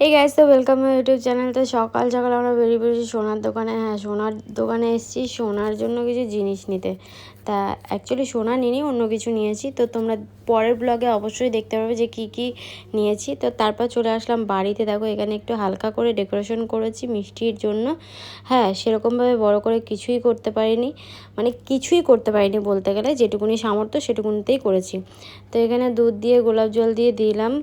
এই গাইস, তো welcome my YouTube channel. তো সকাল সকাল আমরা বেরিয়ে পড়েছি সোনার দোকানে। হ্যাঁ, সোনার দোকানে এসেছি সোনার জন্য কিছু জিনিস নিতে। তা অ্যাকচুয়ালি সোনা নিয়ে অন্য কিছু নিয়েছি, তো তোমরা পরের ব্লগে অবশ্যই দেখতে পাবে যে কি কি নিয়েছি। তো তারপর চলে আসলাম বাড়িতে। দেখো এখানে একটু হালকা করে ডেকোরেশন করেছি মিষ্টির জন্য। হ্যাঁ, সেরকমভাবে বড় করে কিছুই করতে পারিনি, মানে কিছুই করতে পারিনি বলতে গেলে, যেটুকুনি সামর্থ্য সেটুকুনিতেই করেছি। তো এখানে দুধ দিয়ে গোলাপ জল দিয়ে দিলাম,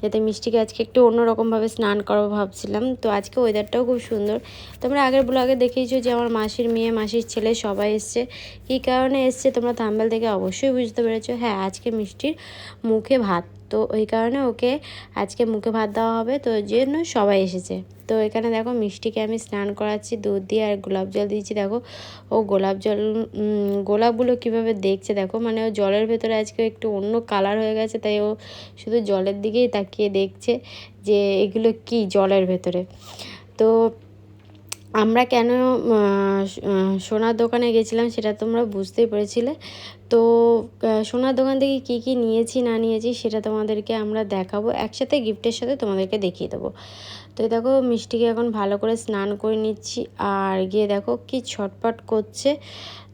যাতে মিষ্টিকে আজকে একটু অন্যরকমভাবে স্নান করবো ভাবছিলাম। তো আজকে ওয়েদারটাও খুব সুন্দর। তোমরা আগের ব্লগে দেখিয়েছো যে আমার মাসির মেয়ে, মাসির ছেলে সবাই এসছে। কী কারণে এসছে তোমরা থাম্বনেল থেকে অবশ্যই বুঝতে পেরেছো। হ্যাঁ, আজকে মিষ্টির মুখে ভাত, তো ওই কারণে ওকে আজকে মুখে ভাত দেওয়া হবে, তো ওই জন্য সবাই এসেছে। তো এখানে দেখো মিষ্টিকে আমি স্নান করাচ্ছি দুধ দিয়ে, আর গোলাপ জল দিয়েছি। দেখো ও গোলাপ জল গোলাপগুলো কীভাবে দেখছে দেখো, মানে ও জলের ভেতরে আজকে একটু অন্য কালার হয়ে গেছে, তাই ও শুধু জলের দিকেই তাকিয়ে দেখছে যে এগুলো কি জলের ভেতরে। তো আমরা কেন সোনার দোকানে গেছিলাম সেটা তোমরা বুঝতেই পেরেছিলে। তো সোনার দোকান থেকে কি কি নিয়েছি না নিয়েছি সেটা তোমাদেরকে আমরা দেখাবো একসাথে, গিফটের সাথে তোমাদেরকে দেখিয়ে দেবো। তো দেখো মিষ্টিকে এখন ভালো করে স্নান করে নিচ্ছি, আর গিয়ে দেখো কি ছটপট করছে।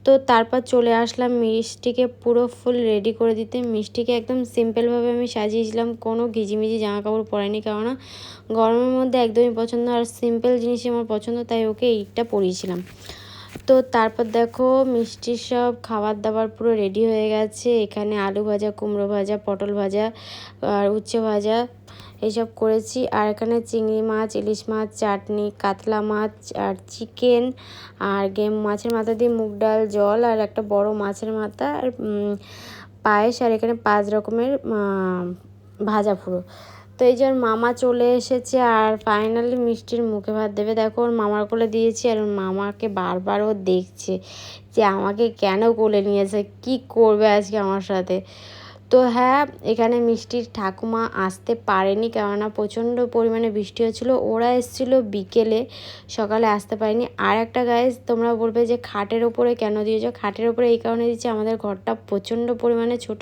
তো তারপর চলে আসলাম মিষ্টিকে পুরো ফুল রেডি করে দিতে। মিষ্টিকে একদম সিম্পলভাবে আমি সাজিয়েছিলাম, কোনো ঘিজিমিজি জামা কাপড় পরাইনি, কেননা গরমের মধ্যে একদমই পছন্দ, আর সিম্পল জিনিসই আমার পছন্দ, তাই ওকে এইটা পরিয়েছিলাম। তো তারপর দেখো মিষ্টির সব খাবার দাবার পুরো রেডি হয়ে গেছে। এখানে আলু ভাজা, কুমড়ো ভাজা, পটল ভাজা আর উচ্ছে ভাজা এইসব করেছি। আর এখানে চিংড়ি মাছ, ইলিশ মাছ, চাটনি, কাতলা মাছ আর চিকেন, আর মাছের মাথা দিয়ে মুগ ডাল, জল, আর একটা বড় মাছের মাথা, আর পায়েস, আর এখানে 5 রকমের ভাজা পুরো। তো এই যে ওর মামা চলে এসেছে, আর ফাইনালি মিষ্টির মুখে ভাত দেবে। দেখো ওর মামার কোলে দিয়েছি, আর ওর মামাকে বারবার ও দেখছে যে আমাকে কেন কোলে নিয়েছে, কি করবে আজকে আমার সাথে। তো হ্যাঁ, এখানে মিষ্টির ঠাকুমা আসতে পারেনি, কেননা প্রচণ্ড পরিমাণে বৃষ্টি হচ্ছিলো। ওরা এসেছিলো বিকেলে, সকালে আসতে পারেনি। আর একটা গাইজ তোমরা বলবে যে খাটের ওপরে কেন দিয়েছো, খাটের ওপরে এই কারণে দিচ্ছে, আমাদের ঘরটা প্রচণ্ড পরিমাণে ছোট,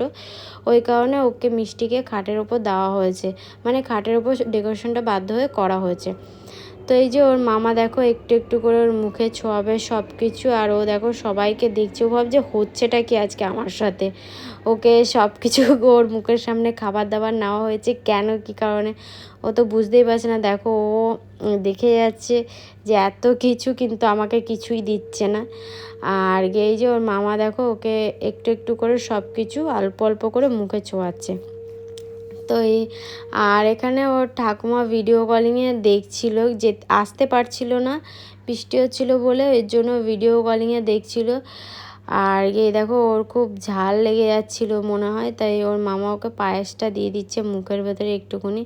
ওই কারণে ওকে মিষ্টিকে খাটের ওপর দেওয়া হয়েছে, মানে খাটের ওপর ডেকোরেশনটা বাধ্য হয়ে করা হয়েছে। তো এই যে ওর মামা দেখো একটু একটু করে ওর মুখে ছোঁয়াবে সব কিছু, আর ও দেখো সবাইকে দেখছে, ও ভাবছে হচ্ছেটা কি আজকে আমার সাথে। ওকে সব কিছু ওর মুখের সামনে খাবার দাবার নেওয়া হয়েছে, কেন কী কারণে ও তো বুঝতেই পারছে না। দেখো ও দেখে যাচ্ছে যে এত কিছু, কিন্তু আমাকে কিছুই দিচ্ছে না। আর এই যে ওর মামা দেখো ওকে একটু একটু করে সব কিছু অল্প অল্প করে মুখে ছোঁয়াচ্ছে। তো এই আর এখানে ওর ঠাকুমা ভিডিও কলিংয়ে দেখছিল, যে আসতে পারছিল না, বৃষ্টি হচ্ছিল বলে, এর জন্য ভিডিও কলিংয়ে দেখছিল। আর এই দেখো ওর খুব ঝাল লেগে যাচ্ছিল মনে হয়, তাই ওর মামা ওকে পায়েসটা দিয়ে দিচ্ছে মুখের ভেতরে একটুখানি।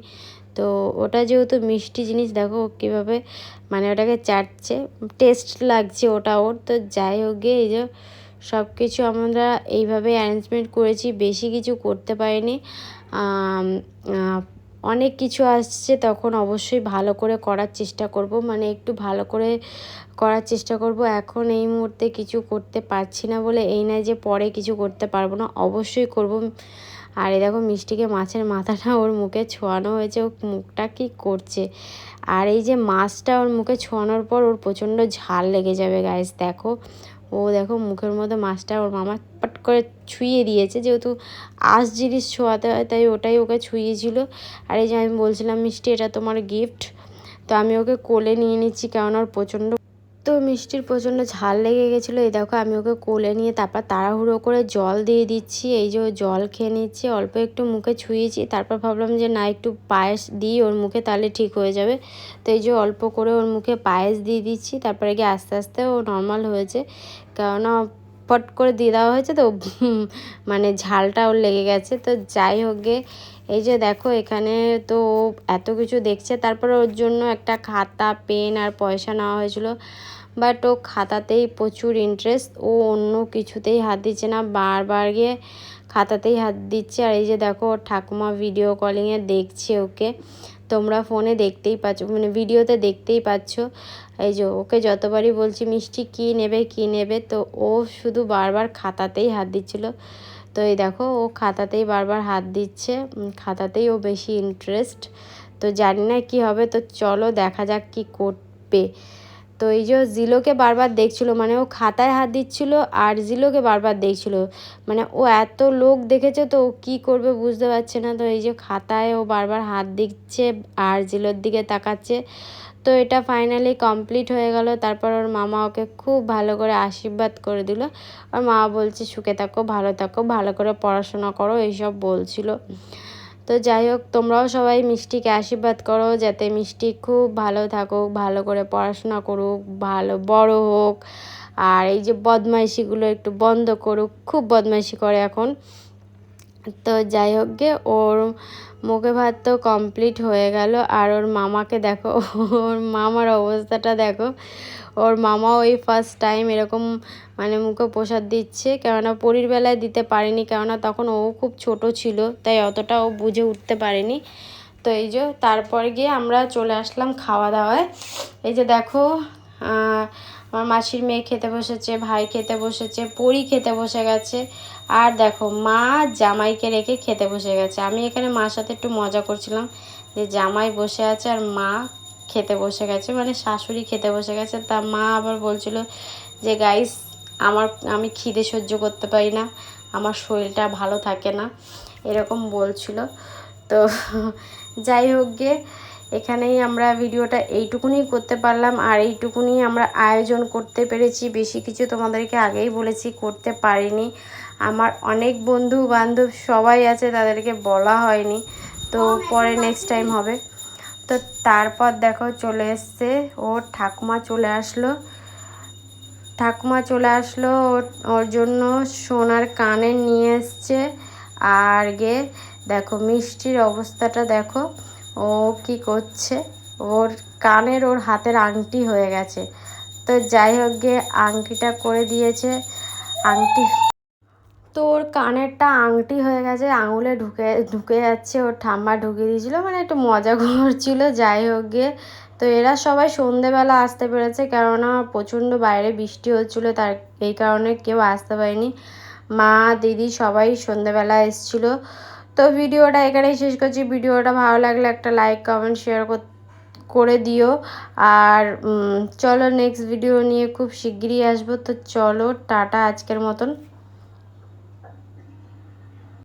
তো ওটা যেহেতু মিষ্টি জিনিস, দেখো কীভাবে মানে ওটাকে চাটছে, টেস্ট লাগছে ওটা ওর। তো যাই হোক গিয়ে এই যে সব কিছু আমরা এইভাবে অ্যারেঞ্জমেন্ট করেছি, বেশি কিছু করতে পারিনি। অনেক কিছু আসছে, তখন অবশ্যই ভালো করে করার চেষ্টা করব, মানে একটু ভালো করে করার চেষ্টা করব। এখন এই মুহূর্তে কিছু করতে পারছি না বলে এই নয় যে পরে কিছু করতে পারবো না, অবশ্যই করব। আর এই দেখো মিষ্টিকে মাছের মাথাটা ওর মুখে ছোঁয়ানো হয়েছে, ও মুখটা কি করছে। আর এই যে মাছটা ওর মুখে ছোঁয়ানোর পর ওর প্রচণ্ড ঝাল লেগে যাবে গাইস। দেখো ও দেখো মুখের মধ্যে মাছটা ওর মামা পট করে ছুঁয়ে দিয়েছে, যেহেতু আঁশ জিনিস ছোঁয়াতে হয় তাই ওটাই ওকে ছুঁয়েছিল। আর এই যে আমি বলছিলাম মিষ্টি এটা তোমার গিফট, তো আমি ওকে কোলে নিয়ে নিচ্ছি, কারণ ওর প্রচণ্ড, তো মিষ্টির প্রচণ্ড ঝাল লেগে গেছিলো। এই দেখো আমি ওকে কোলে নিয়ে তারপর তাড়াহুড়ো করে জল দিয়ে দিচ্ছি। এই যে ও জল খেয়ে নিচ্ছে, অল্প একটু মুখে ছুঁয়েছি, তারপর ভাবলাম যে না একটু পায়েস দিই ওর মুখে, তাহলে ঠিক হয়ে যাবে। তো এই যে অল্প করে ওর মুখে পায়েস দিয়ে দিচ্ছি, তারপরে গিয়ে আস্তে আস্তে ও নর্মাল হয়েছে, কেননা পট করে দিয়ে দেওয়া হয়েছে তো মানে ঝালটা ওর লেগে গেছে। তো যাই হোক গে, এই যে দেখো এখানে তো এত কিছু দেখছে, তারপরে ওর জন্য একটা খাতা, পেন আর পয়সা নেওয়া হয়েছিল, বাট ও খাতাতেই প্রচুর ইন্টারেস্ট, ও অন্য কিছুতেই হাত দিচ্ছে না, বারবার গিয়ে খাতাতেই হাত দিচ্ছে। আর এই যে দেখো ওর ঠাকুমা ভিডিও কলিংয়ে দেখছে ওকে, তোমরা ফোনে দেখতেই পাচ্ছ, মানে ভিডিওতে দেখতেই পাচ্ছ। এই যে ওকে যতবারই বলছি মিষ্টি কী নেবে কী নেবে, তো ও শুধু বারবার খাতাতেই হাত দিচ্ছিল। তো এই দেখো ও খাতাতেই বারবার হাত দিচ্ছে, খাতাতেই ও বেশি ইন্টারেস্ট। তো জানি না কি হবে, তো চলো দেখা যাক কি করবে। তো এই যে জিলোকে বারবার দেখছিল, মানে ও খাতায় হাত দিচ্ছিল আর জিলোকে বারবার দেখছিল, মানে ও এত লোক দেখেছে তো ও কী করবে বুঝতে পারছে না। তো এই যে খাতায় ও বারবার হাত দিচ্ছে আর জিলোর দিকে তাকাচ্ছে। তো এটা ফাইনালি কমপ্লিট হয়ে গেল। তারপর ওর মামা ওকে খুব ভালো করে আশীর্বাদ করে দিল। ওর মা বলছে সুখে থাকো, ভালো করে পড়াশোনা করো, এইসব বলছিল। তো যাই হোক, তোমরাও সবাই মিষ্টিকে আশীর্বাদ করো যাতে মিষ্টি খুব ভালো থাকুক, ভালো করে পড়াশোনা করুক, ভালো বড় হোক। আর এই যে বদমাইশিগুলো একটু বন্ধ করুক, খুব বদমাইশি করে এখন। তো যাই হোক গে, ওর মুখে ভাত তো কমপ্লিট হয়ে গেল। আর ওর মামাকে দেখো, ওর মামার অবস্থাটা দেখো। ওর মামাও এই ফার্স্ট টাইম এরকম মানে মুখে প্রসাদ দিচ্ছে, কেননা পরীর বেলায় দিতে পারেনি, কেননা তখন ও খুব ছোট ছিল, তাই অতটা ও বুঝে উঠতে পারেনি। তো এই যে তারপর গিয়ে আমরা চলে আসলাম খাওয়া দাওয়ায়। এই যে দেখো, আমার মাসির মেয়ে খেতে বসেছে, ভাই খেতে বসেছে, পরী খেতে বসে গেছে। আর দেখো মা জামাইকে রেখে খেতে বসে গেছে। আমি এখানে মার সাথে একটু মজা করছিলাম যে জামাই বসে আছে আর মা খেতে বসে গেছে, মানে শাশুড়ি খেতে বসে গেছে। তা মা আবার বলছিল যে গাইস, আমি খিদে সহ্য করতে পারি না, আমার শরীরটা ভালো থাকে না, এরকম বলছিল। তো যাই হোক গে, এখানেই আমরা ভিডিওটা এইটুকুনি করতে পারলাম। আর এইটুকুনি আমরা আয়োজন করতে পেরেছি, বেশি কিছু তোমাদেরকে আগেই বলেছি করতে পারিনি। আমার অনেক বন্ধু বান্ধব সবাই আছে, তাদেরকে বলা হয়নি, তো পরে নেক্সট টাইম হবে। তো তারপর দেখো চলে এসছে ওর ঠাকুমা চলে আসলো। ওর জন্য সোনার কানের নিয়ে এসছে। আর গে দেখো মিষ্টির অবস্থাটা দেখো, ও কি করছে, ওর কানের ওর হাতের আংটি হয়ে গেছে। তো যাই হোক গে, আংটিটা করে দিয়েছে। আংটি তো ওর কানেরটা আংটি হয়ে গেছে, আঙুলে ঢুকে যাচ্ছে, ওর ঠাম্মা ঢুকিয়ে দিয়েছিল, মানে একটু মজা করছিল। যাই হোক গিয়ে, তো এরা সবাই সন্ধেবেলা আসতে পেরেছে, কেননা প্রচণ্ড বাইরে বৃষ্টি হচ্ছিলো, তার এই কারণে কেউ আসতে পারেনি। মা দিদি সবাই সন্ধেবেলা এসেছিল। তো ভিডিওটা এখানেই শেষ করছি। ভিডিওটা ভালো লাগলে একটা লাইক কমেন্ট শেয়ার করে দিও। আর চলো নেক্সট ভিডিও নিয়ে খুব শিগগিরই আসবো। তো চলো টাটা আজকের মতন।